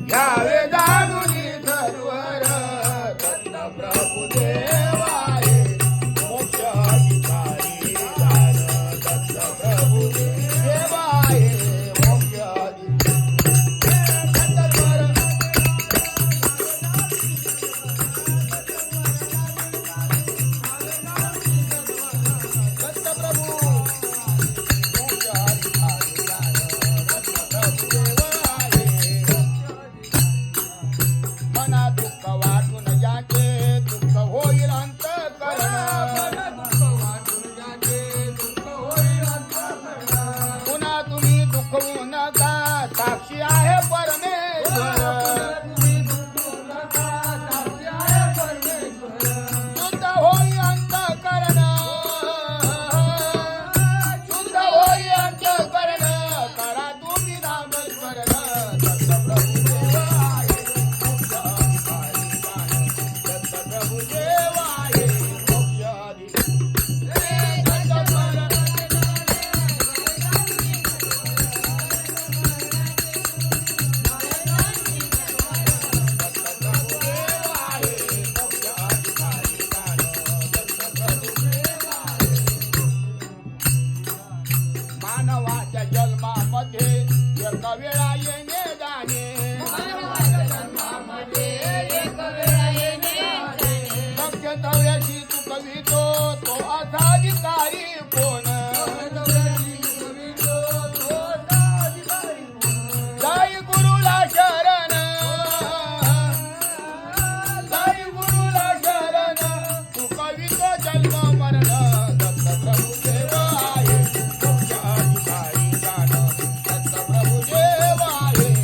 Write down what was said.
घ्यावे जाणून सर्वर दत्त प्रभू देवाये मोक्ष अधिकारी दान दत्त प्रभू देवाये मोक्ष साक्षी आहे परमेश्वर शुद्ध होई अंतःकरण शुद्ध होई अंतःकरण करा तुम्ही नामस्मरण दत्त प्रभू देवाये मोक्ष अधिकारी दत्त प्रभू देवाये मोक्ष मानवाच्या जन्मामध्ये एक वेळा येणे जाणे लक्षतव्याशी चुकवितो तो असा अधिकारी कोण जय गुरुला शरण जय गुरुला शरण चुकवितो जन्म मरण दत्त प्रभू देवाये मोक्ष अधिकारी दान दत्त प्रभू देवाये